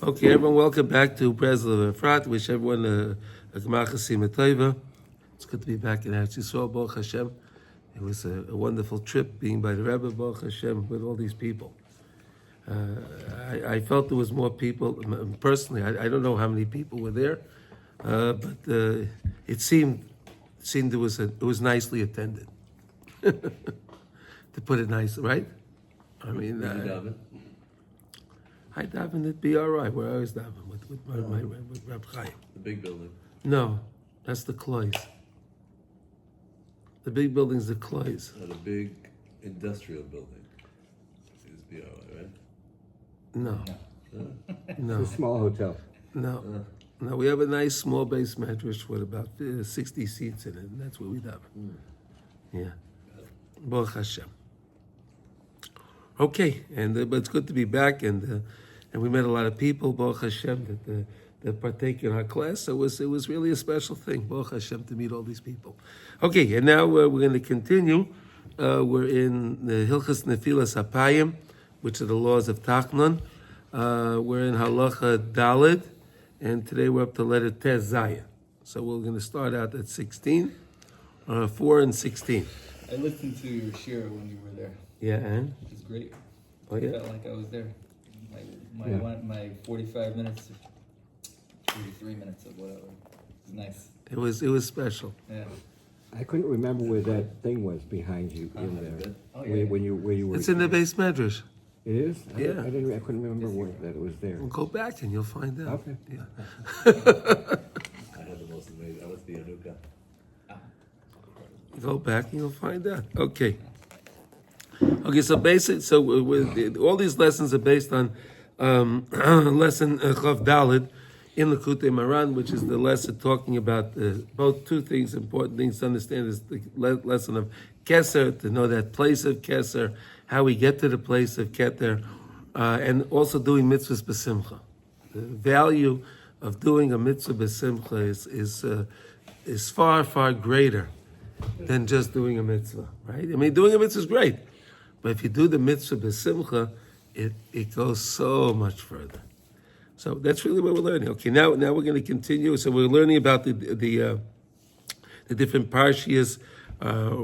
Okay, everyone, welcome back to Breslov Efrat. Wish everyone a Gmar Chasim Tova. It's good to be back in Eretz Yisrael, Baruch Hashem. It was a wonderful trip being by the Rebbe, Baruch Hashem, with all these people. I felt there was more people. Personally, I don't know how many people were there, but it seemed it was nicely attended. To put it nicely, right? I mean, I daven at BRI, where I always daven with Reb Chaim. The big building. No, that's the Klois. The big building's the Klois. The big industrial building is BRI, right? No. No. It's a small hotel. No. No, we have a nice small base medrash with about 60 seats in it, and that's where we daven. Yeah. Baruch Hashem. Okay, but it's good to be back, and we met a lot of people, Baruch Hashem, that partake in our class. So it was really a special thing, Baruch Hashem, to meet all these people. Okay, and now we're going to continue. We're in the Hilchos Nefilas Hapayim, which are the laws of Tachanun. We're in Halacha Daled, and today we're up to letter Tez Zayin. So we're going to start out at 16, 4 and 16. I listened to your shir when you were there. Yeah, and? Which is great. Oh, yeah? I felt like I was there. My 45 minutes, 43 minutes of whatever. It was nice. It was special. Yeah. I couldn't remember where that thing was behind you in there. Oh, yeah. Where you were. It's in the base medrash. It is? Yeah. I couldn't remember that it was there. Well, go back and you'll find out. Okay. Yeah. I had the most amazing. I was the Anuka. Go back and you'll find out. Okay. Okay, so all these lessons are based on lesson Chav Daled in Likutey Maran, which is the lesson talking about both two things, important things to understand is the lesson of Keser, to know that place of Keser, how we get to the place of Keter, and also doing mitzvahs b'simcha. The value of doing a mitzvah b'simcha is far, far greater than just doing a mitzvah, right? I mean, doing a mitzvah is great, but if you do the mitzvah b'simcha, it goes so much further. So that's really what we're learning. Okay, now we're going to continue. So we're learning about the different parshias.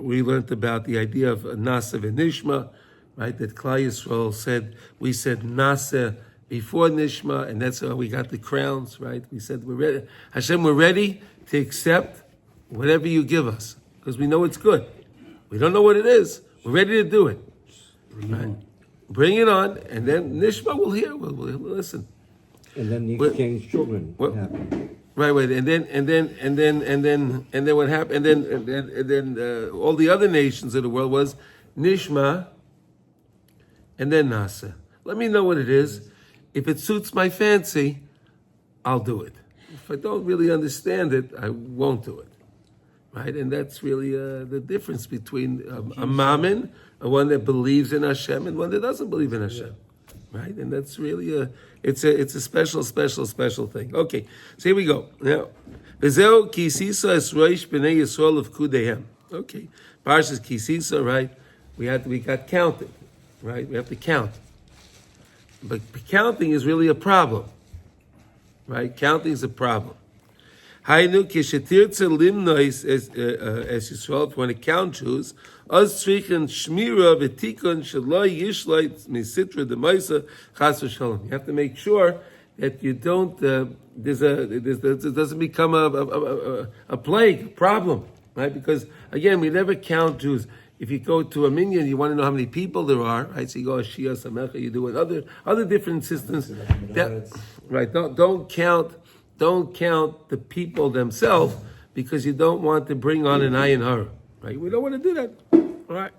We learned about the idea of Nasa v'Nishma, right? That Klal Yisrael we said Nasa before Nishma, and that's how we got the crowns, right? We said we're ready. Hashem, we're ready to accept whatever you give us, because we know it's good. We don't know what it is. We're ready to do it. Right? Bring it on, and then Nishma will hear. We'll listen. And then the exchange children happened. Right, and then what happened? And then all the other nations of the world was Nishma, and then Nasa. Let me know what it is. If it suits my fancy, I'll do it. If I don't really understand it, I won't do it. Right, and that's really the difference between a mammon, one that believes in Hashem, and one that doesn't believe in Hashem. Right, and that's really it's a special thing. Okay, so here we go. Now, V'zeu kisisa es roish b'nei Yisrael of kudehem. Okay, Parshas kisisa, right? We got counted, right? We have to count, but counting is really a problem, right? Counting is a problem. Hainu kishetirtze limnois as Yisrael, when it count Jews, az tzrichen shmira v'tikon shaloi yishleit misitra demaisa chas v'shalom. You have to make sure that you don't it doesn't become a plague, a problem, right? Because again, we never count Jews. If you go to a minyan, you want to know how many people there are, right? So you go Shia Samecha, you do it other different systems. Right? Don't count the people themselves, because you don't want to bring on an ayin hara. Right? We don't want to do that. All right.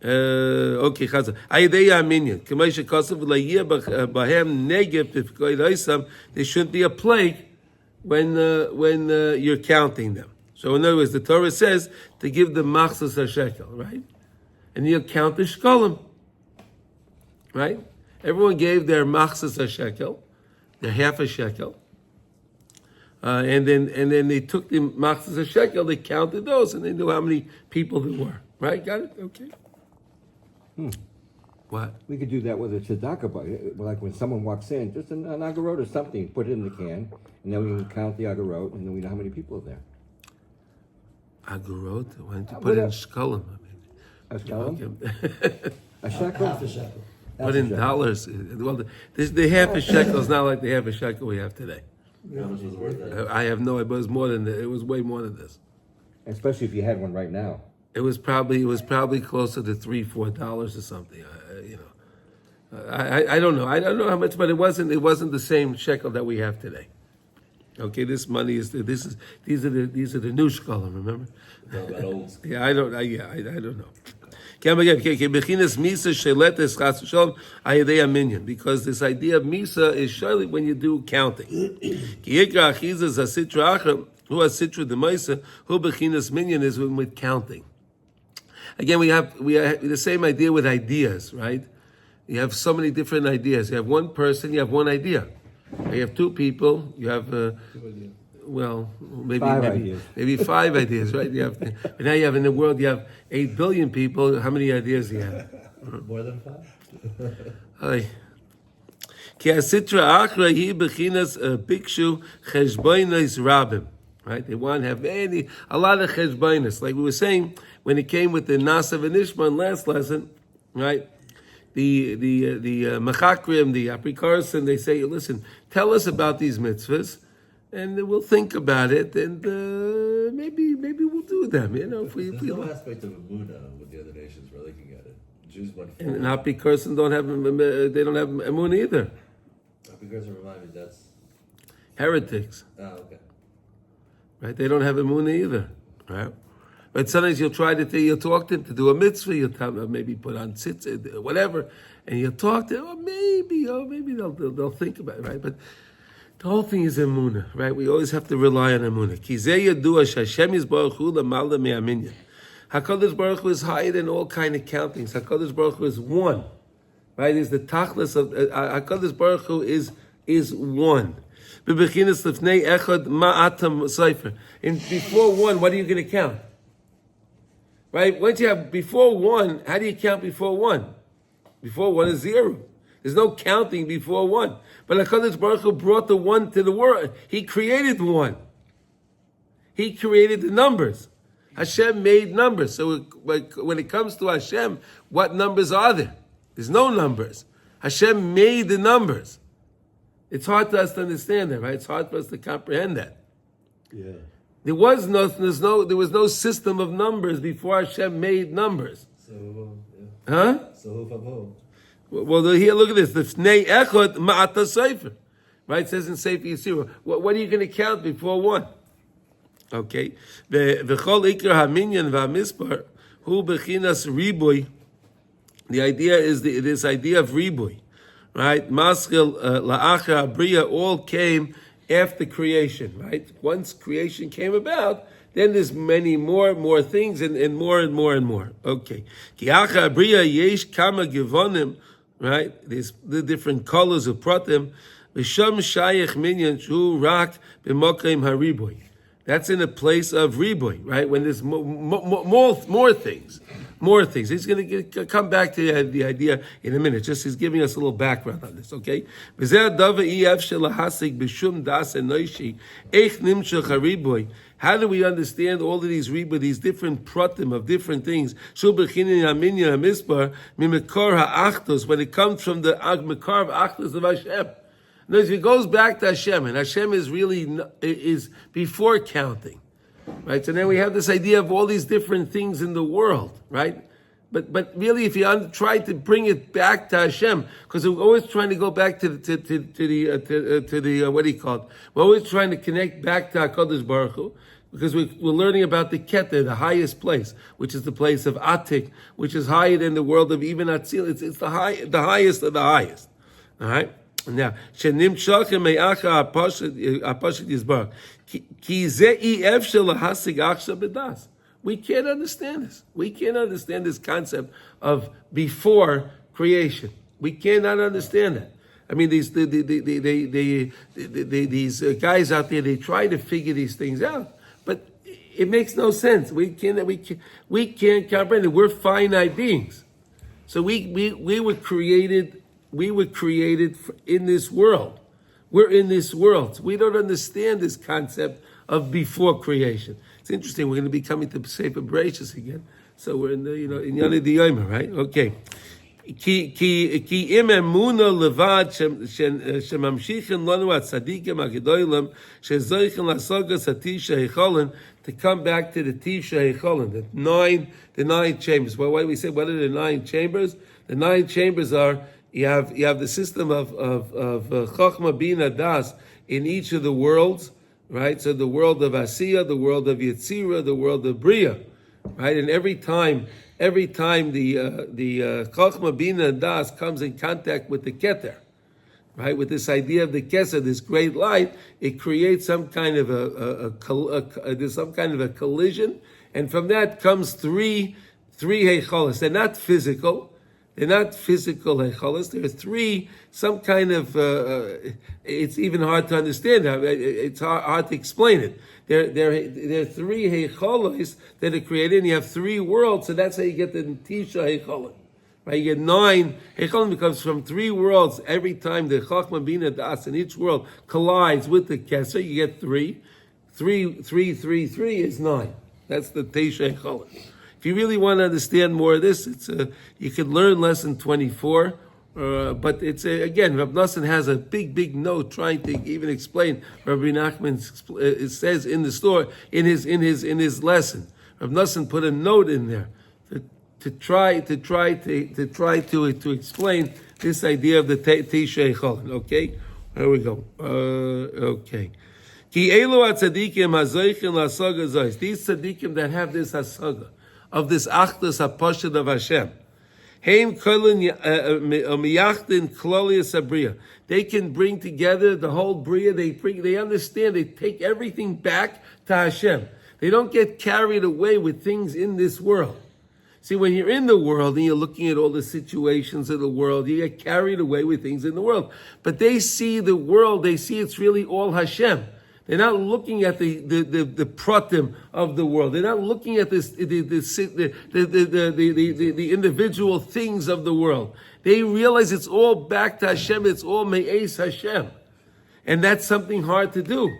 Okay, Chazal. Ayidei Aminyan. K'may shekasav l'yeh b'hem negev b'fkoi loisam. There shouldn't be a plague when you're counting them. So in other words, the Torah says to give the machzas shekel, right? And you count the shkolim, right? Everyone gave their machzas shekel, their half a shekel. And then they took the machzas shekel, they counted those, and they knew how many people there were. Right? Got it? Okay. What? We could do that with a tzedakah, like when someone walks in, just an agarot or something, put it in the can, and then we can count the agarot, and then we know how many people are there. Agorot? Why don't you put it in shkalim? A shekel? Okay. A shekel? Half a shekel. Put in dollars. Well, the half a shekel is not like the half a shekel we have today. How much was it worth that? I have no idea, but it was more than this. It was way more than this. Especially if you had one right now. It was probably closer to $3-4 or something. I don't know. I don't know how much, but it wasn't the same shekel that we have today. Okay, this money these are the new shekalim. Remember? No, that old school. Yeah, I don't know. Because this idea of misa is surely when you do counting. Who has sitra the misa? Who bechinas minyan is with counting. Again, we have the same idea with ideas, right? You have so many different ideas. You have one person, you have one idea. You have two people, you have maybe five ideas, right? But now you have in the world you have 8 billion people. How many ideas do you have? More than 5? Hi. Ki asitra achra hi bechinas bikshu cheshbonos rabim. Right? They want to have a lot of cheshbonos. Like we were saying when it came with the Nasav and Ishman last lesson, right? The Mechakrim, the Aprikarson, they say, listen, tell us about these mitzvahs, and we'll think about it, and maybe we'll do them. If we There's no aspect of Emunah with the other nations. We're looking at it. Jews went and forward. Aprikarson don't have emun either. Because remind me, that's Heretics, okay. right? They don't have emun either, right? But sometimes you'll talk to them to do a mitzvah. You'll tell them maybe put on tzitzit, whatever, and you'll talk to them. Maybe they'll think about it, right? But the whole thing is emunah, right? We always have to rely on emunah. Ki zeh yadua she'Hashem yisbarach hu lamala me'aminyan. Hakadosh Baruch Hu is higher than all kind of countings. Hakadosh Baruch Hu is one, right? Is the tachlis of Hakadosh Baruch Hu is one. Bebechinas lifnei echad ma'atam sefer. And before one, what are you going to count? Right? Once you have before one, how do you count before one? Before one is 0. There's no counting before one. But HaKadosh Baruch Hu brought the one to the world. He created one. He created the numbers. Hashem made numbers. So when it comes to Hashem, what numbers are there? There's no numbers. Hashem made the numbers. It's hard for us to understand that, right? It's hard for us to comprehend that. Yeah. There was no system of numbers before Hashem made numbers. So, Huh? So, Well, here, look at this. The Fnei Echad Ma'ata Sefer. Right? It says in Sefer Yisirah. What are you going to count before one? Okay. V'chol Ikar HaMinyan VaMispar Hu Bechinas Riboy. The idea is this idea of Riboy. Right? Maschil La'achar Abriya all came after creation, right? Once creation came about, then there's many more things and more. Okay. Ki acha abriya yesh kama givonim, right? There's the different colors of pratim. V'sham shayach minyan shu rak b'mokim hariboy. That's in a place of riboy, right? When there's more things. More things. He's going to come back to the idea in a minute. Just he's giving us a little background on this, okay? How do we understand all of these riboy, these different pratim of different things? When it comes from the mekar achtos of Hashem. In other words, it goes back to Hashem, and Hashem is really is before counting, right? So then we have this idea of all these different things in the world, right? But really, if you try to bring it back to Hashem, because we're always trying to go back to the what do you call it? We're always trying to connect back to HaKadosh Baruch Hu, because we're learning about the Keter, the highest place, which is the place of Atik, which is higher than the world of even Atzil. It's the highest of the highest. All right. Now, shenim shachem me'acha apashit yizbar ki ze'i efshel lahasig achshav b'das. We can't understand this. We can't understand this concept of before creation. We cannot understand that. I mean, these guys out there, they try to figure these things out, but it makes no sense. We can't comprehend it. We're finite beings. So we were created in this world. We're in this world. We don't understand this concept of before creation. It's interesting. We're going to be coming to Sefer Bereshis again. So we're in the in Yana Diyomer, right? Okay. Ki im emuna levad shemamshichin lanu atzadikim agedolim shezoichen lasogas hatisha hecholim, to come back to the tisha hecholim, the nine chambers. Well, why do we say what are the 9 chambers? The 9 chambers are you have the system of Chochmah Bina Das in each of the worlds, right? So the world of Asiya, the world of Yetzirah, the world of Bria, right? And every time the Chochmah Bina Das comes in contact with the Keter, right? With this idea of the Keser, this great light, it creates some kind of there's some kind of a collision, and from that comes three heicholos. They're not physical. They're not physical heicholos. There are 3, some kind of. It's even hard to understand. It's hard to explain it. There are 3 heicholos that are created, and you have 3 worlds. So that's how you get the tisha heicholim. Right? You get 9 heicholim because from 3 worlds. Every time the Chochmah Bina Das in each world collides with the Keser, you get 3. 3 is 9. That's the tisha heicholim. If you really want to understand more of this, you could learn lesson 24. But it's again, Rav Nosson has a big note trying to even explain. Rabbi Nachman it says in the store in his lesson. Rav Nosson put a note in there to try to explain this idea of the Tisha Cholin. Okay, there we go. Okay. Ki elu atzadikim hazoichin lasaga zois. These tzadikim that have this hasaga of this achdus haposhut of Hashem, heim kolin miyachdin klolius abriya. They can bring together the whole bria. They understand. They take everything back to Hashem. They don't get carried away with things in this world. See, when you're in the world and you're looking at all the situations of the world, you get carried away with things in the world. But they see the world. They see it's really all Hashem. They're not looking at the pratim of the world. They're not looking at the individual things of the world. They realize it's all back to Hashem. It's all me'es Hashem, and that's something hard to do.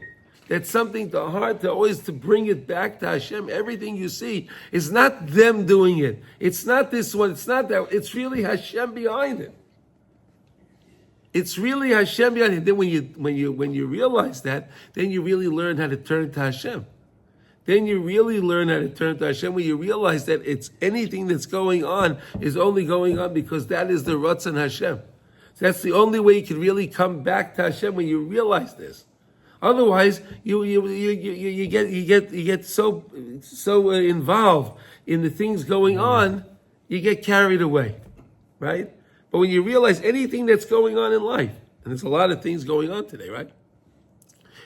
That's something hard to always to bring it back to Hashem. Everything you see is not them doing it. It's not this one. It's not that. It's really Hashem behind it. It's really Hashem behind it. Then when you realize that, then you really learn how to turn to Hashem. Then you really learn how to turn to Hashem when you realize that it's anything that's going on is only going on because that is the Ratzon Hashem. So that's the only way you can really come back to Hashem when you realize this. Otherwise, you get so involved in the things going on, you get carried away, right? But when you realize anything that's going on in life, and there's a lot of things going on today, right?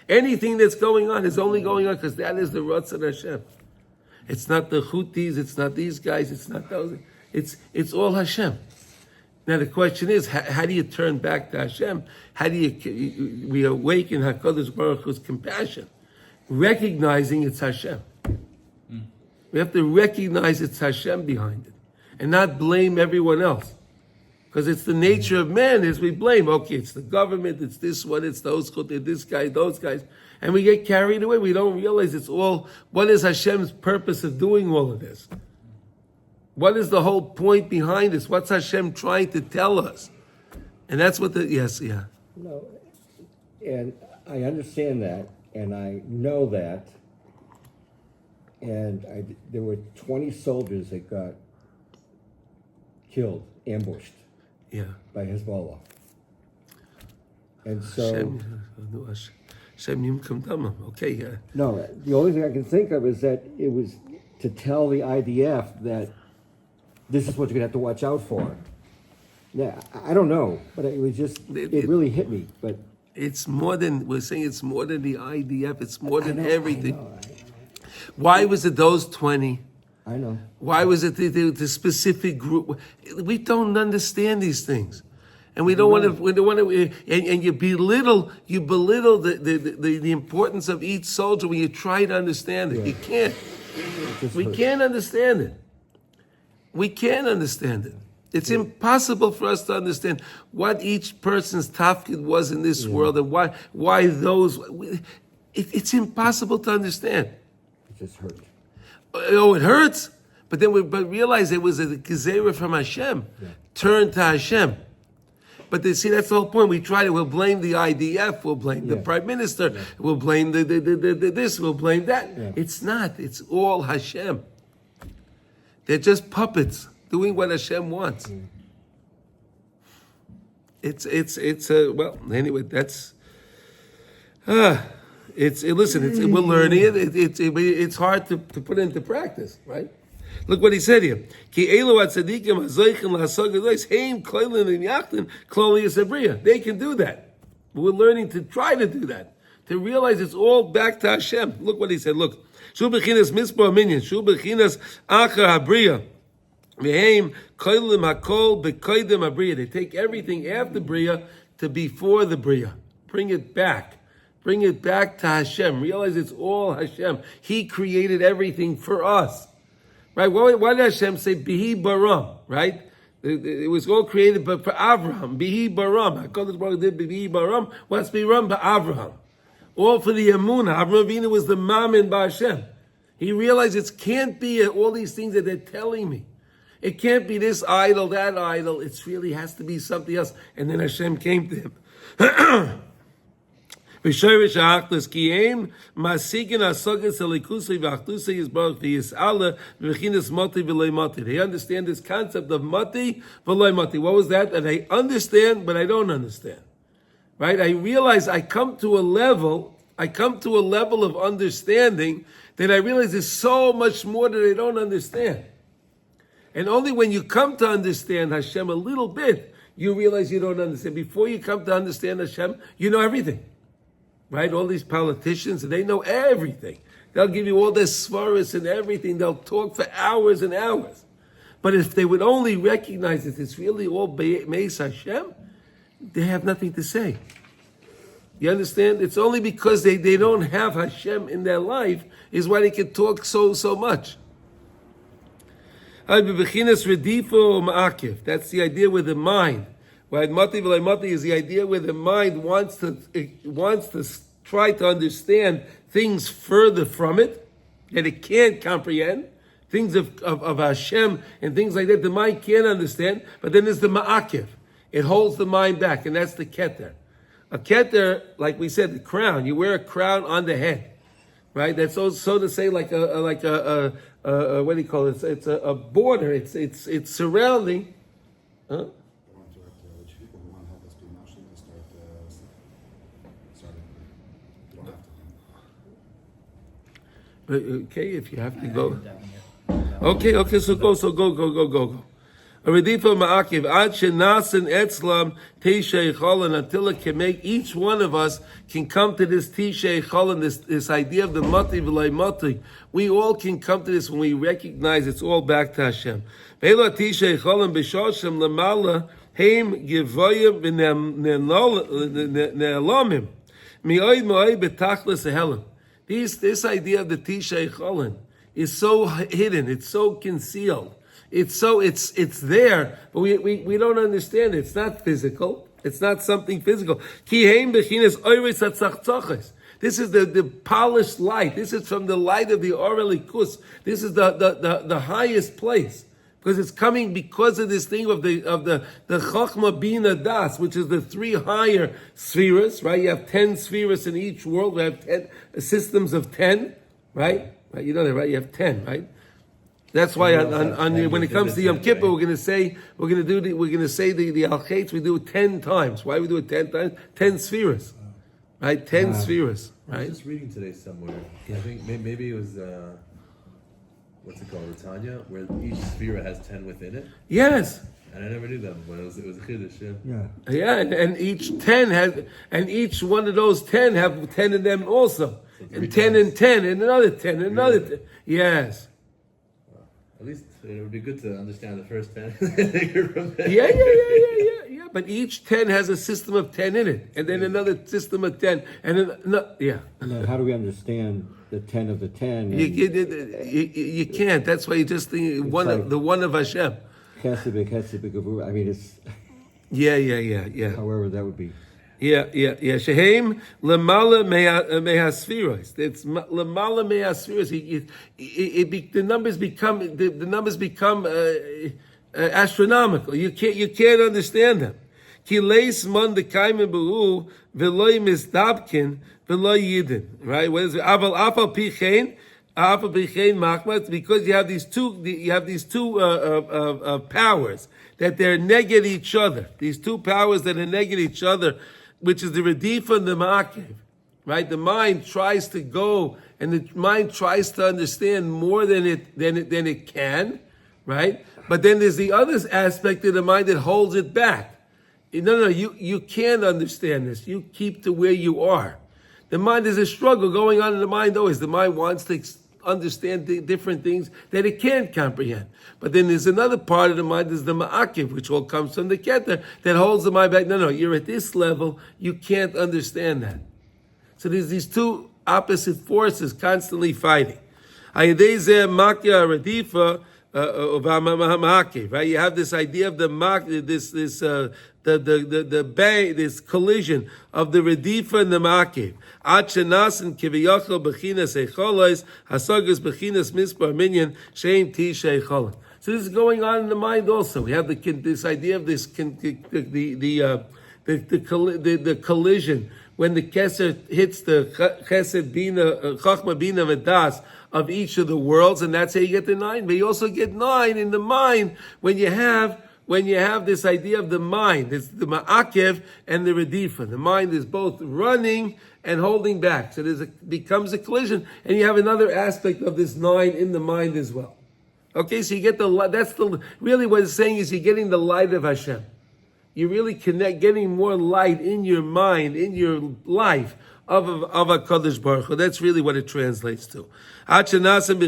Anything that's going on is only going on because that is the Ratzon Hashem. It's not the Houthis, it's not these guys, it's not those. It's all Hashem. Now the question is, how do you turn back to Hashem? How do we awaken HaKadosh Baruch Hu's compassion? Recognizing it's Hashem. We have to recognize it's Hashem behind it and not blame everyone else. Because it's the nature of man is we blame. Okay, it's the government, it's this one, it's those, this guy, those guys. And we get carried away. We don't realize it's all, what is Hashem's purpose of doing all of this? What is the whole point behind this? What's Hashem trying to tell us? And that's what No, and I understand that, and I know that, and there were 20 soldiers that got killed, ambushed. Yeah. By Hezbollah. And so... Hashem Yimkum Damam. Okay, yeah. No, the only thing I can think of is that it was to tell the IDF that this is what you're going to have to watch out for. Yeah, I don't know, but it was just, it really hit me. But it's more than, we're saying it's more than the IDF, it's more than everything. I know. Why was it those 20? I know. Why was it the specific group? We don't understand these things, and we don't want to. We don't want to. And you belittle the importance of each soldier when you try to understand it. Yeah. You can't. We can't understand it. We can't understand it. It's impossible for us to understand what each person's tafkid was in this world and why those. It's impossible to understand. It just hurt. Oh, it hurts. But then we realize it was a gezerah from Hashem. Yeah. Turn to Hashem. But they see that's the whole point. We'll blame the IDF, we'll blame the Prime Minister, we'll blame the this, we'll blame that. Yeah. It's not. It's all Hashem. They're just puppets doing what Hashem wants. It's well, anyway, that's we're learning it. It's hard to put into practice, right? Look what he said here. They can do that. But we're learning to try to do that. To realize it's all back to Hashem. Look what he said. Look. They take everything after Bria to before the Bria. Bring it back. Bring it back to Hashem. Realize it's all Hashem. He created everything for us. Right? Why did Hashem say Bihi Baram? Right? It was all created but for Avraham. Bihi Baram. HaKadosh Baruch Hu did Bihi Baram. What's Biram? But Avraham. All for the Emunah. Avraham Avinu was the Mammon by Hashem. He realized it can't be all these things that they're telling me. It can't be this idol, that idol. It really has to be something else. And then Hashem came to him. They understand this concept of mati v'loy mati. What was that? That I understand, but I don't understand. Right? I realize I come to a level of understanding that I realize there's so much more that I don't understand. And only when you come to understand Hashem a little bit, you realize you don't understand. Before you come to understand Hashem, you know everything. Right? All these politicians, they know everything. They'll give you all their svaras and everything. They'll talk for hours and hours. But if they would only recognize that it's really all Meis Hashem, they have nothing to say. You understand? It's only because they don't have Hashem in their life is why they can talk so much. That's the idea with the mind. Right? Mati v'lei mati is the idea where the mind wants to try to understand things further from it that it can't comprehend. Things of Hashem and things like that the mind can't understand. But then there's the ma'akiv. It holds the mind back, and that's the keter. A keter, like we said, the crown. You wear a crown on the head, right? That's so to say, like a what do you call it? It's a border. It's surrounding. Huh? Okay, if you have to go. Okay, so go. A redifa ma'akiv ad shenasen etzlam tishay cholan until it can make each one of us can come to this tishay cholan, this idea of the mati v'lay mati. We all can come to this when we recognize it's all back to Hashem. Ve'lo tishay cholan b'shoshem lamala heim givoyim v'ne'elamim mi'oid mo'oid b'tachlis helam. This idea of the tishay cholan is so hidden. It's so concealed. It's there, but we don't understand it. It's not physical. It's not something physical. This is the polished light. This is from the light of the Or Elikus. This is the highest place. Because it's coming because of this thing of the Chachma Bina Das, which is the three higher spheres, right? You have 10 spheres in each world. We have 10 systems of 10, right? You know that, right? You have 10, right? That's why when it comes to Yom Kippur, we're going to say the Al-Chetz, we do it 10 times. Why we do it 10 times? 10 spheres, right? 10 spheres, right? I was just reading today somewhere. I think maybe it was what's it called, Tanya, where each sphere has 10 within it. Yes. And I never knew that, but it was a chiddush. Yeah, and each 10 has, and each one of those 10 have 10 of them also, so and 10 times. And 10 and another 10 and another 10. Yes. At least it would be good to understand the first 10. Yeah. But each 10 has a system of 10 in it, and then another system of 10, and then And then how do we understand the 10 of the 10? You can't. That's why you just think the one of Hashem. Chesed Gevura. I mean, it's Yeah. however that would be. Yeah. Shehem lemala mehasfiros. It's lemala mehasfiros. The numbers become astronomical. You can't understand them. Ki leis man de kaimen behu veloy misdabkin veloy yidin. Right? What is it? Aval pichein machmat. Because you have these two powers that they're negate each other. These two powers that are negate each other, which is the Redifa and the Ma'akev, right? The mind tries to go, and the mind tries to understand more than it can, right? But then there's the other aspect of the mind that holds it back. No, you can't understand this. You keep to where you are. The mind is a struggle going on in the mind always. The mind wants to understand the different things that it can't comprehend. But then there's another part of the mind, is the ma'akiv, which all comes from the keter, that holds the mind back. No, you're at this level, you can't understand that. So there's these two opposite forces constantly fighting. Right? You have this idea of this collision of the redifa and the makiv. So this is going on in the mind also. We have this idea of this the collision when the keser hits the chesed bina chachma bina v'das of each of the worlds, and that's how you get the 9. But you also get 9 in the mind when you have this idea of the mind. It's the ma'akev and the redifa. The mind is both running and holding back. So becomes a collision, and you have another aspect of this 9 in the mind as well. Okay, so you get really what it's saying is you're getting the light of Hashem. You really getting more light in your mind, in your life of a Kadosh Baruch Hu. That's really what it translates to. Okay, now ve'elu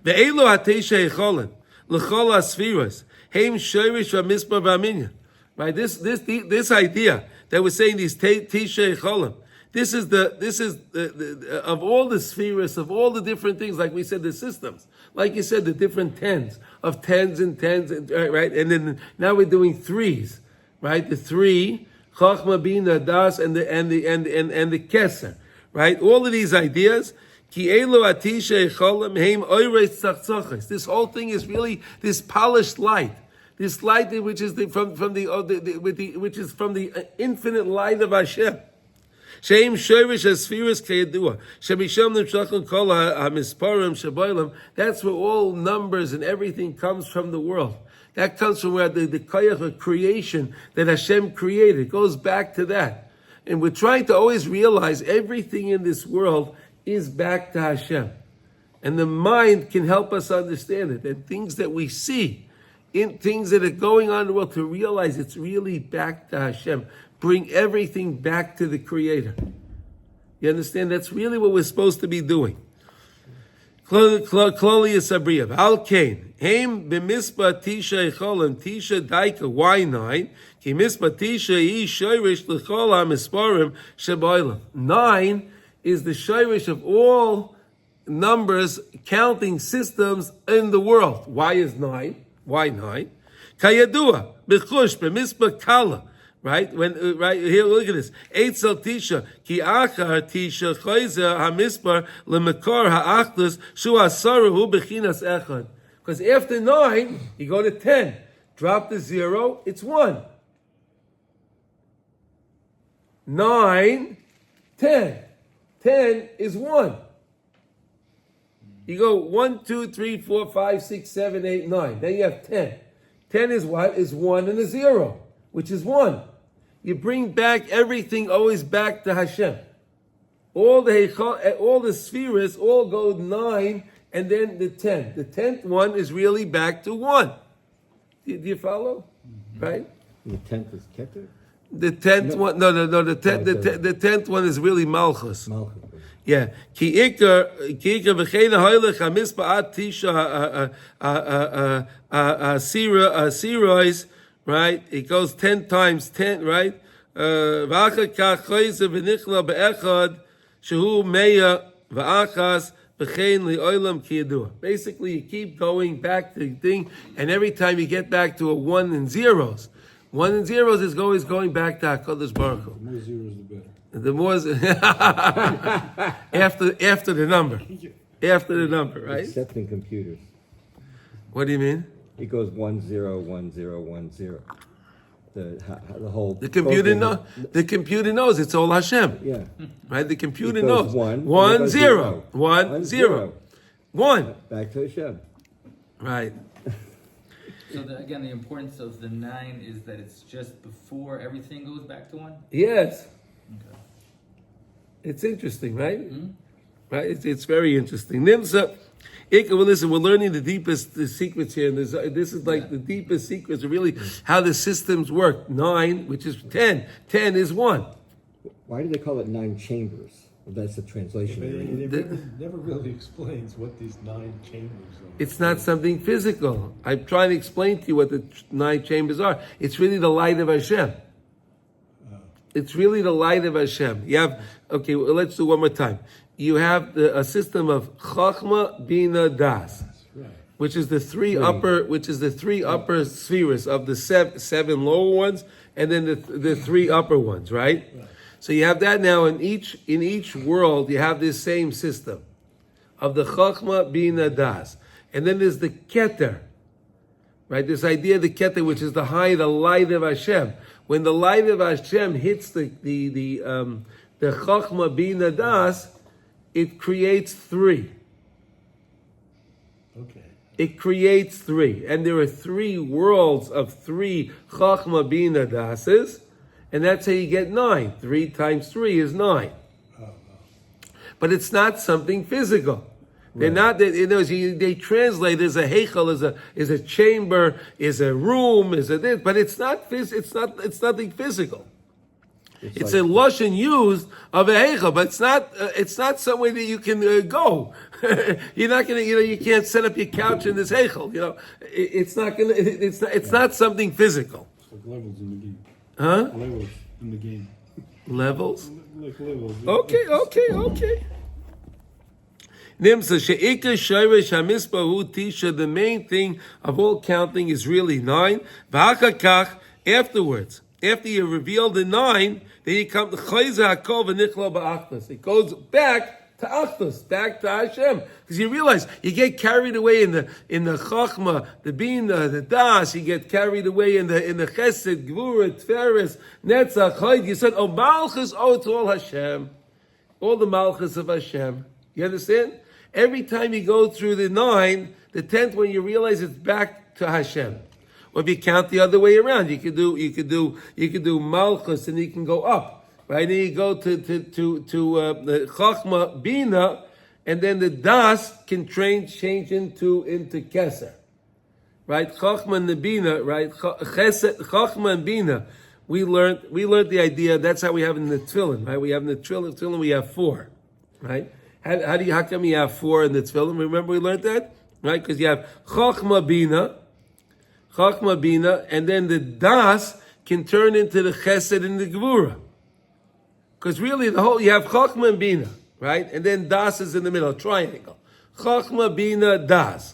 hatesha echolin l'chol asfiros heim shorish v'mispar v'minyan. Right, this idea that we're saying these tesha echolim. This is the of all the spheres, of all the different things, like we said, the systems, like you said, the different tens, right? And then now we're doing 3s, right? The 3, Chachma, Bina, Das, and the Keser, right? All of these ideas. This whole thing is really this polished light, this light which is from the infinite light of Hashem. Sheim shorish asfiras kayadua. Shemisham nimshachon kol hamisparim shabaylam. That's where all numbers and everything comes from the world. That comes from where the koyach of creation that Hashem created. It goes back to that. And we're trying to always realize everything in this world is back to Hashem. And the mind can help us understand it. And things that we see, in things that are going on in the world, to realize it's really back to Hashem. Bring everything back to the Creator. You understand? That's really what we're supposed to be doing. Klolius Abriyav. Al Kain. Heim b'mispa tisha echolim tisha daika. Why 9? Ki mispa tisha yi shoirish l'chol ha-misparim shabaylam. 9 is the shoirish of all numbers, counting systems in the world. Why is 9? Why 9? Kayadua. B'chush b'mispa kala. Right? Right here, look at this. Eitzel tisha ki achar tisha choyzer hamispar lemekor haachlus shu asaru bechinas echad. Because after 9, you go to 10. Drop the 0, it's 1. 9, 10. 10 is 1. You go 1, 2, 3, 4, 5, 6, 7, 8, 9. Then you have 10. 10 is what? Is 1 and a 0, which is 1. You bring back everything always back to Hashem. All the spheres all go 9 and then the 10. The 10th one is really back to 1. Do you follow? Mm-hmm. Right? The 10th is Keter? The 10th one, no. The 10th one is really Malchus. Yeah. Ki ikar v'chein ha'oilech ha'mispa'at tisha sirois. Right? It goes 10 times 10, right? V'achar kach choyzer v'nichla be'echad shehu meya v'achas Basically, you keep going back to the thing, and every time you get back to a 1 and zeros, 1 and zeros is always going back to HaKadosh Baruch Hu. The more zeros, the better. The more after the number. After the number, right? Except in computers. What do you mean? It goes 101010. The whole The computer the computer knows it's all Hashem. Yeah. Right? The computer It goes knows. 1, 1 and it goes 0. 0. 1 0. 1. Back to Hashem. Right. So again, the importance of the 9 is that it's just before everything goes back to 1? Yes. Okay. It's interesting, right? Mm-hmm. Right? It's very interesting. Nimsa, well, listen, we're learning the deepest secrets here. And this is like the deepest secrets of really how the systems work. 9, which is 10. 10 is 1. Why do they call it 9 chambers? Well, that's the translation. It never really explains what these 9 chambers are. It's not something physical. I'm trying to explain to you what the 9 chambers are. It's really the light of Hashem. It's really the light of Hashem. You have, okay, well, let's do one more time. You have a system of Chachma, Bina, Das, Right. which is the three upper spheres of the seven lower ones, and then the 3 upper ones, right? So you have that now in each world. You have this same system of the Chachma, Bina, Das, and then there's the Keter, right? This idea of the Keter, which is the light of Hashem. When the light of Hashem hits the Chachma, Bina, Das, it creates 3. Okay. It creates 3. And there are 3 worlds of 3 Chachma Bina Dases, and that's how you get 9. 3 times 3 is 9. But it's not something physical. They're not. They translate as a heichal, is a chamber, is a room, is a this, but it's not. It's nothing physical. It's a lashon used of a heichal, but it's not somewhere that you can go. You're not gonna. You can't set up your couch in this heichal. It's not gonna. It's not something physical. It's like levels in the game. Huh? Levels in the game. Levels. Like levels. Okay. Nimsa she'ikar shayresh hamispahu tisha. The main thing of all counting is really 9. V'hakakach, afterwards, after you reveal the 9, then you come to chayza hakol v'nichlo ba'achdas. It goes back to Achdus, back to Hashem, because you realize you get carried away in the Chachma, the Bina, the Das. You get carried away in the Chesed, Gvura, Tferes, Netzach, Chayd. You said, "Oh Malchus, it's all Hashem, all the Malchus of Hashem." You understand? Every time you go through the 9, the 10th one, you realize it's back to Hashem. Or if you count the other way around, you could do Malchus, and you can go up, right? And you go to the Chachma Bina, and then the Das can change into Keser, right? Chachma and the Bina, right? Chachma and Bina. We learned the idea. That's how we have in the Tefillin, right? We have in the Tefillin we have 4, right? How come you have 4 in the Tefillin? Remember we learned that? Right? Because you have Chachma Bina, and then the Das can turn into the Chesed and the Gevura. Because really you have Chachma and Bina, right? And then Das is in the middle, a triangle. Chachma, Bina, Das.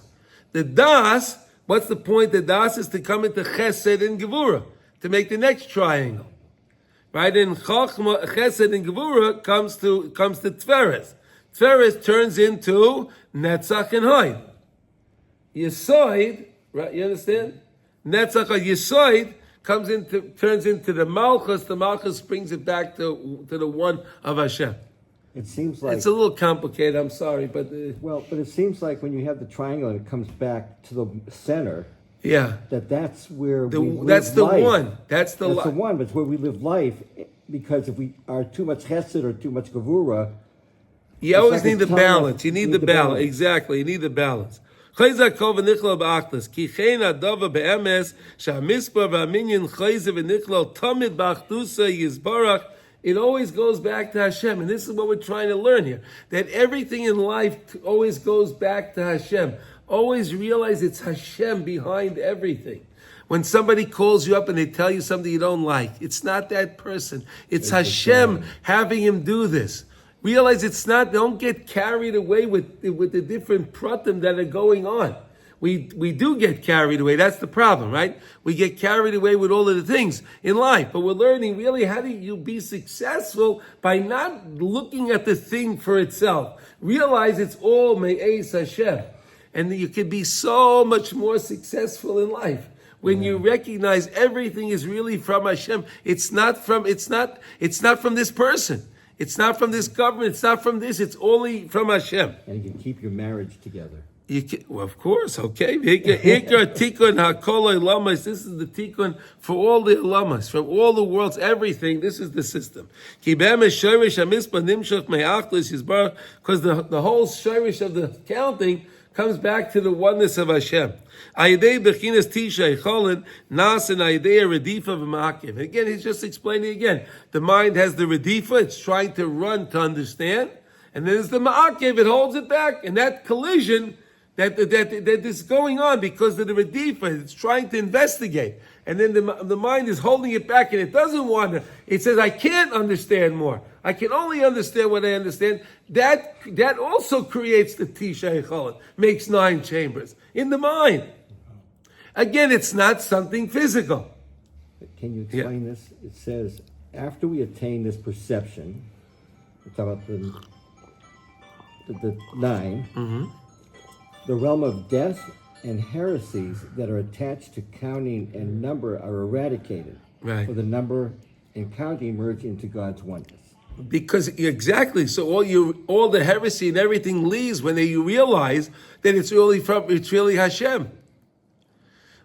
The Das, what's the point? The Das is to come into Chesed and Gevura, to make the next triangle. Right? And Chachma, Chesed and Gevura comes to Tferes. Tferes turns into Netzach and Hoyd. Yesoid, right? You understand? Netzach and Yesoid turns into the Malchus. The Malchus brings it back to the one of Hashem. It seems like It's a little complicated. I'm sorry, but but it seems like when you have the triangle and it comes back to the center, yeah, that's where that's the life. one. That's the one. But it's where we live life. Because if we are too much Chesed or too much Gevura, you always like need the it's telling us balance. You need the balance. Exactly. You need the balance. It always goes back to Hashem. And this is what we're trying to learn here. That everything in life always goes back to Hashem. Always realize it's Hashem behind everything. When somebody calls you up and they tell you something you don't like, it's not that person. It's Hashem having him do this. Realize it's not, don't get carried away with the different pratim that are going on. We do get carried away. That's the problem, right? We get carried away with all of the things in life. But we're learning really how do you be successful by not looking at the thing for itself. Realize it's all me'ez Hashem. And you can be so much more successful in life when you recognize everything is really from Hashem. It's not from this person. It's not from this government. It's not from this. It's only from Hashem. And you can keep your marriage together. You can, well, of course, okay. Ikar tikkun hakol olamas. This is the tikkun for all the olamas, from all the worlds, everything. This is the system. Because the whole shirish of the counting comes back to the oneness of Hashem. Again, he's just explaining again. The mind has the redifa, it's trying to run to understand. And then there's the ma'akev, it holds it back. And that collision that is going on because of the redifa, it's trying to investigate. And then the mind is holding it back and it doesn't want to. It says, I can't understand more. I can only understand what I understand. That also creates the Tisha Echolin, makes 9 chambers in the mind. Again, it's not something physical. Can you explain this? It says, after we attain this perception, we're talking about the 9, the realm of death and heresies that are attached to counting and number are eradicated. Right. For the number and counting merge into God's oneness. Because exactly, so all the heresy and everything leaves when you realize that it's really Hashem.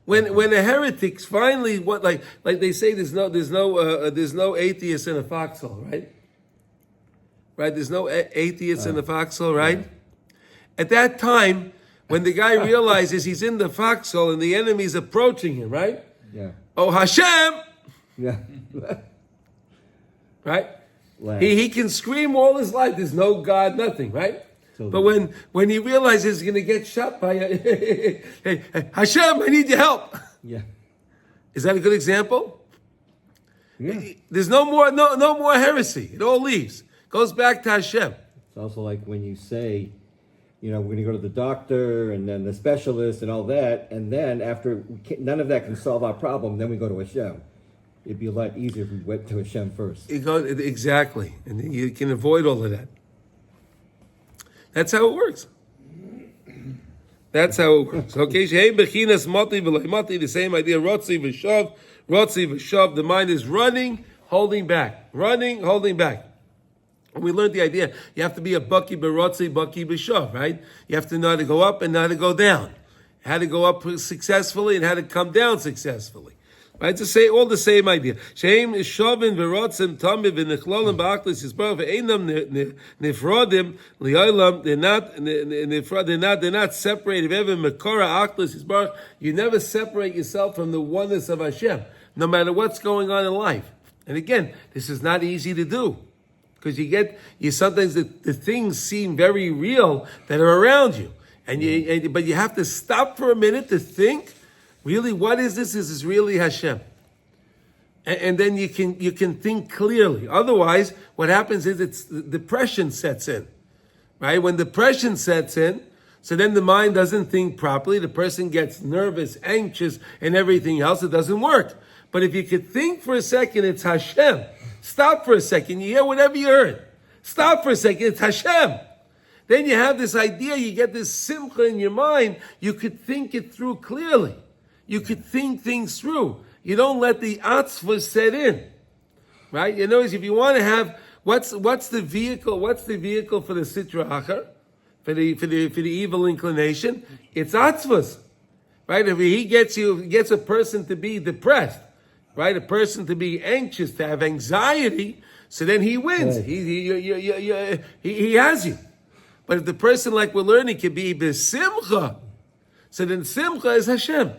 When a heretic finally like they say there's no atheist in a foxhole, right? Right? There's no atheist in the foxhole, right? Yeah. At that time, when the guy realizes he's in the foxhole and the enemy's approaching him, right? Yeah. Oh, Hashem! Yeah. Right? He can scream all his life. There's no God, nothing, right? So but when he realizes he's going to get shot by hey, Hashem, I need your help. Yeah. Is that a good example? Yeah. There's no more heresy. It all leaves. Goes back to Hashem. It's also like when you say, we're going to go to the doctor and then the specialist and all that, and then after none of that can solve our problem, then we go to Hashem. It'd be a lot easier if we went to Hashem first. Exactly. And you can avoid all of that. That's how it works. That's how it works. Okay, the same idea. Rotzi v'shav. The mind is running, holding back. Running, holding back. And we learned the idea. You have to be a baki b'rotzi, baki b'shav, right? You have to know how to go up and how to go down. How to go up successfully and how to come down successfully. Right, to say all the same idea. Sheim shovin v'rotzim tamid v'nechlolim ba'aklis yisbarach ve'einam nifrodim li'olam. They're not separated. Even mekora aklis yisbarach. You never separate yourself from the oneness of Hashem, no matter what's going on in life. And again, this is not easy to do because sometimes the things seem very real that are around you, but you have to stop for a minute to think. Really, what is this? This is really Hashem. And then you can think clearly. Otherwise, what happens is depression sets in. Right? When depression sets in, so then the mind doesn't think properly, the person gets nervous, anxious, and everything else, it doesn't work. But if you could think for a second, it's Hashem. Stop for a second, you hear whatever you heard. Stop for a second, it's Hashem. Then you have this idea, you get this simcha in your mind, you could think it through clearly. You could think things through. You don't let the atzva set in, right? You know, if you want to have what's the vehicle? What's the vehicle for the sitra achar, for the evil inclination? It's atzvas, right? If he gets a person to be depressed, right? A person to be anxious, to have anxiety, so then he wins. Right. He has you. But if the person, like we're learning, can be besimcha, so then simcha is Hashem.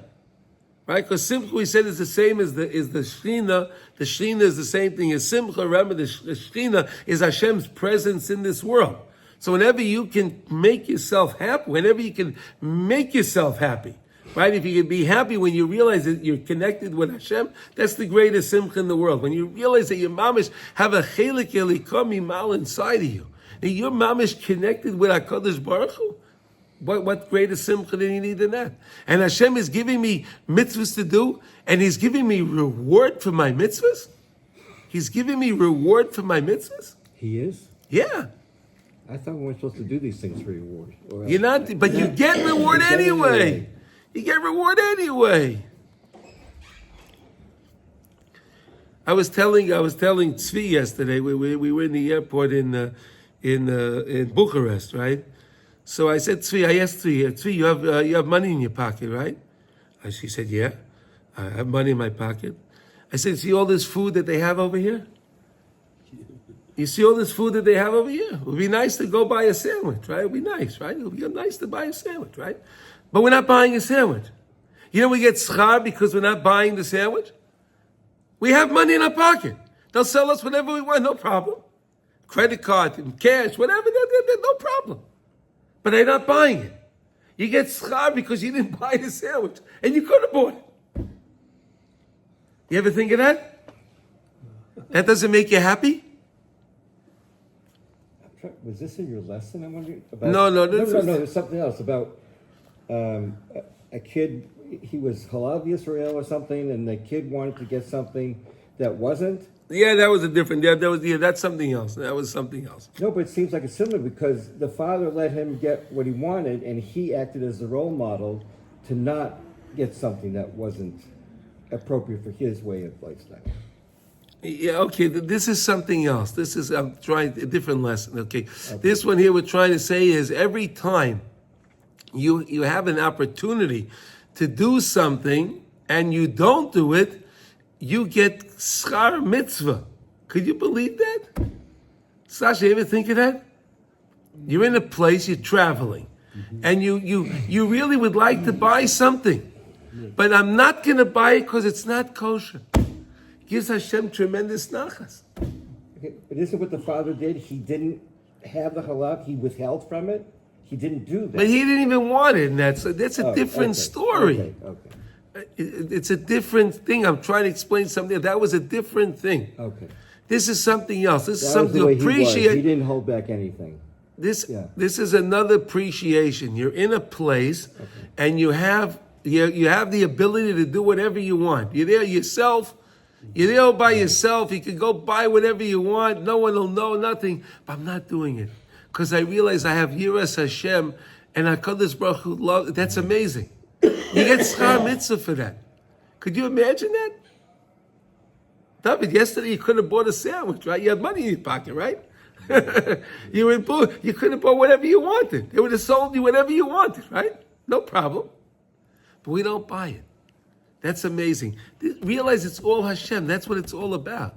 Right? Because simcha, we said, is the same as the Shechina. The Shechina is the same thing as simcha. Remember, the Shechina is Hashem's presence in this world. So whenever you can make yourself happy, right? If you can be happy when you realize that you're connected with Hashem, that's the greatest simcha in the world. When you realize that your mamish have a chelik elikom imal inside of you, Your mom is connected with HaKadosh Baruch Hu. What greater simcha than you need than that? And Hashem is giving me mitzvahs to do, and He's giving me reward for my mitzvahs? He's giving me reward for my mitzvahs? He is? Yeah. I thought we weren't supposed to do these things for reward. Or You're not, but you get reward You get it anyway. anyway. You get reward anyway. I was telling Tzvi yesterday. We were in the airport in Bucharest, right? So I said, I asked Tzvi, you have money in your pocket, right? And she said, yeah, I have money in my pocket. I said, see all this food that they have over here? You see all this food that they have over here? It would be nice to go buy a sandwich, right? It would be nice, right? It would be nice to buy a sandwich, right? But we're not buying a sandwich. You know we get schar because we're not buying the sandwich? We have money in our pocket. They'll sell us whatever we want, no problem. Credit card, cash, whatever, no problem. But they're not buying it. You get schar because you didn't buy the sandwich, and you could have bought it. You ever think of that? That doesn't make you happy? Was this in your lesson? I'm wondering about. No. There's something else about a kid. He was Halav Yisrael or something, and the kid wanted to get something that wasn't. Yeah, that was a different. That's something else. That was something else. No, but it seems like it's similar because the father let him get what he wanted, and he acted as the role model to not get something that wasn't appropriate for his way of lifestyle. Yeah, okay, this is something else. This is, I'm trying a different lesson, okay? This one here we're trying to say is every time you have an opportunity to do something and you don't do it, you get schar mitzvah. Could you believe that? Sasha, you ever think of that? You're in a place, you're traveling, and you really would like to buy something, but I'm not going to buy it because it's not kosher. Gives Hashem tremendous nachas. Okay, but isn't what the father did? He didn't have the halal. He withheld from it. He didn't do that. But he didn't even want it, and that's a different okay, story. Okay. It's a different thing. I'm trying to explain something. That was a different thing. Okay. This is something else. This is That was something the way to appreciate. He didn't hold back anything. This Yeah. this is another appreciation. You're in a place, and you have the ability to do whatever you want. You're there yourself. You're there all by yourself. You can go buy whatever you want. No one will know nothing. But I'm not doing it because I realize I have Yiras Hashem and HaKadosh Baruch Hu love. That's amazing. You get schar mitzvah for that. Could you imagine that? David, yesterday you could have bought a sandwich, right? You had money in your pocket, right? You could have bought whatever you wanted. They would have sold you whatever you wanted, right? No problem. But we don't buy it. That's amazing. Realize it's all Hashem. That's what it's all about.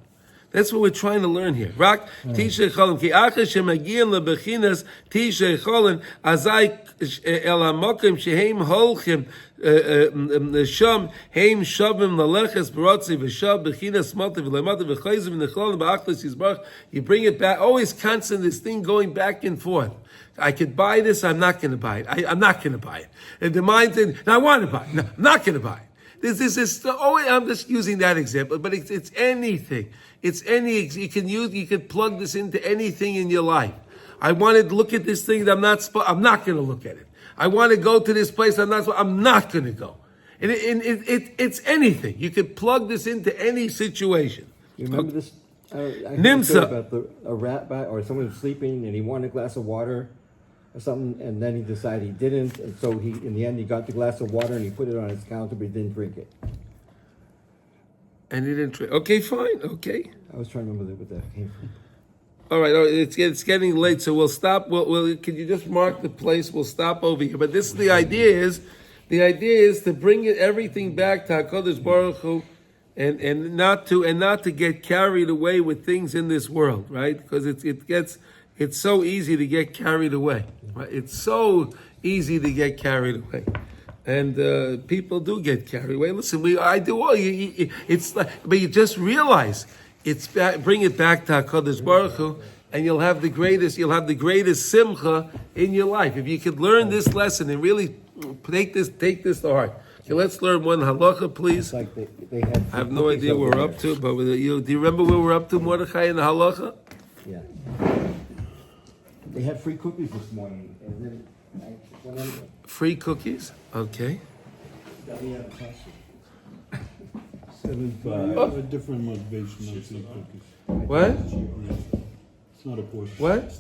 That's what we're trying to learn here. Rak tishrei cholim ki achas shemagiim lebechinas tishrei cholim azai el hamokim shehem holchim sham heim shavim laleches barotzi v'shav bechinas malti v'lemata v'chayzim v'necholim ba'achlis yizbarach. You bring it back. Always constant. This thing going back and forth. I could buy this. I'm not going to buy it. I'm not going to buy it. And the mind said, "No, I want to buy it. No, I'm not going to buy it." This is I'm just using that example, but it's anything. It's any you can plug this into anything in your life. I want to look at this thing that I'm not going to look at it. I want to go to this place I'm not going to go. And it's anything. You can plug this into any situation. You remember this? I Nimsa. about a rat or someone was sleeping and he wanted a glass of water or something, and then he decided he didn't, and so in the end he got the glass of water and he put it on his counter, but he didn't drink it. And he didn't drink. Okay, fine. Okay. I was trying to remember what that came from. All right. It's getting late, so we'll stop. Can you just mark the place? We'll stop over here. But this the idea is to bring everything back to HaKadosh Baruch Hu, and not to get carried away with things in this world, right? Because it's so easy to get carried away. Right? It's so easy to get carried away, and people do get carried away. Listen, I do all. It's like, but you just realize bring it back to HaKadosh Baruch Hu, and you'll have the greatest simcha in your life if you could learn this lesson and really take this to heart. Okay, let's learn one halacha, please. It's like they had. I have no idea where we're up to, but do you remember where we're up to, Mordechai, in the halacha? Yeah. they had free cookies this morning, and then I went in. Free cookies? Okay. We have a question. I have a different motivation on free cookies. What? It's not a portion. What?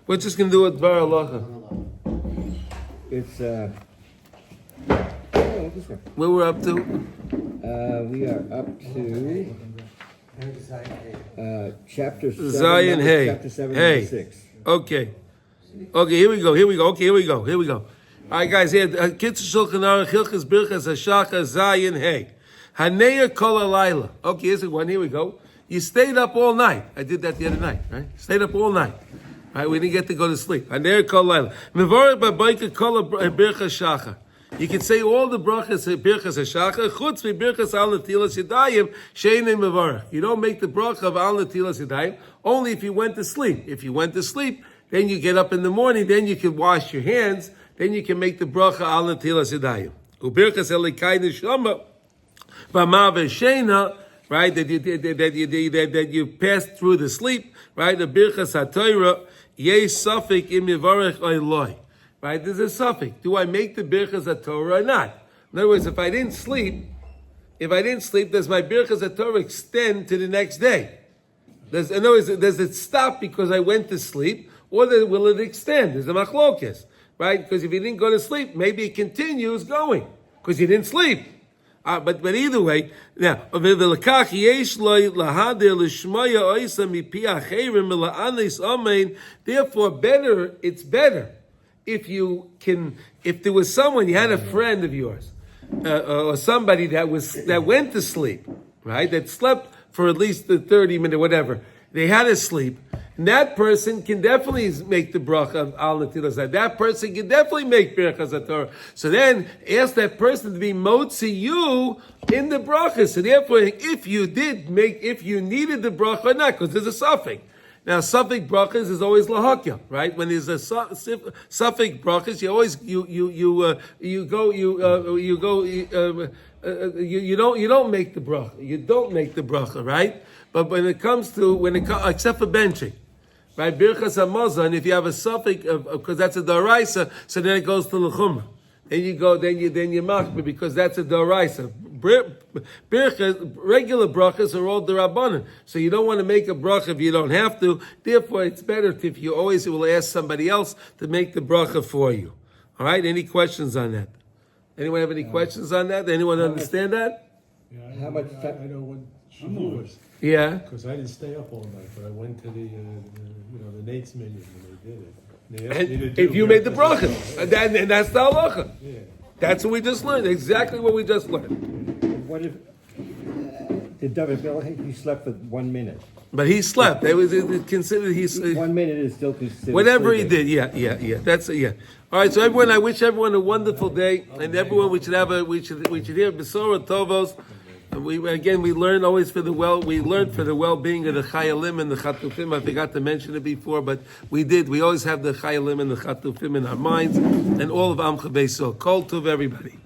We're just going to do a Dvar Halacha. It's this one. Where we're up to? We are up to chapter 7. Zion Hey. Chapter 7, Hey. number 6. Okay. Okay, here we go. Okay, here we go. All right, guys, here. Kitzur Shulchan Aruch, Hilchos Birchas Hashachar, Zion Hey. Haneya Kol Halayla. Okay, here's the one. Here we go. You stayed up all night. I did that the other night, right? Stayed up all night. Right? We didn't get to go to sleep. Haneya Kol Halayla. Mevorach Babayka Kol Birchas Shachar. You can say all the brachas of Birchas Hashachar, chutz mi Birchas Al Netilas Yadayim, she'enei mevarach. You don't make the bracha of Al Netilas Yadayim only if you went to sleep. If you went to sleep, then you get up in the morning, then you can wash your hands, then you can make the bracha Al Netilas Yadayim. Ubirchas Elikai Neshama, Bama v'Sheina, right? That you passed through the sleep, right? The Birchas HaTorah, Yeh Safek im Yivarech Oiloi. Right? There's a suffix. Do I make the Birchas HaTorah or not? In other words, if I didn't sleep, does my Birchas HaTorah extend to the next day? In other words, does it stop because I went to sleep, or will it extend? There's a machlokes, right? Because if you didn't go to sleep, maybe it continues going because you didn't sleep. But either way, now therefore it's better if there was someone, you had a friend of yours, or somebody that went to sleep, right? That slept for at least the 30 minutes, whatever. They had to sleep. And that person can definitely make the bracha of Al Netilas. That person can definitely make Birchas HaTorah. So then, ask that person to be motzi you in the bracha. So therefore, if you needed the bracha or not, because there's a suffix. Now, suffix brachas is always lahakya, right? When there's a suffix brachas, you don't make the bracha. You don't make the bracha, right? But when it comes except for benching, right? Birchas Hamazon, if you have a suffix because that's a daraisa, so then it goes to l'chumra. Then you machmir because that's a daraisa. Regular brachas are all derabanan, so you don't want to make a bracha if you don't have to. Therefore, it's better if you always will ask somebody else to make the bracha for you. All right? Any questions on that? Anyone have any questions on that? Anyone understand that? Yeah, How much I time- know what Shavuot was. Yeah. Because I didn't stay up all night, but I went to the Nate's menu when they did it. They asked me to And do if you made the Birchas bracha, and that's the halacha. Yeah. That's what we just learned. Exactly what we just learned. What if did David Bill? He slept for 1 minute. But he slept. It was considered. 1 minute is still considered. Whatever he sleeping. did, yeah. That's yeah. All right. So everyone, I wish everyone a wonderful day, and everyone we should hear Besorah Tovos. And we learn always for the well-being of the Chayalim and the Chatufim. I forgot to mention it before, but we did. We always have the Chayalim and the Chatufim in our minds, and all of Amcha Beisol. Kol Tov, everybody.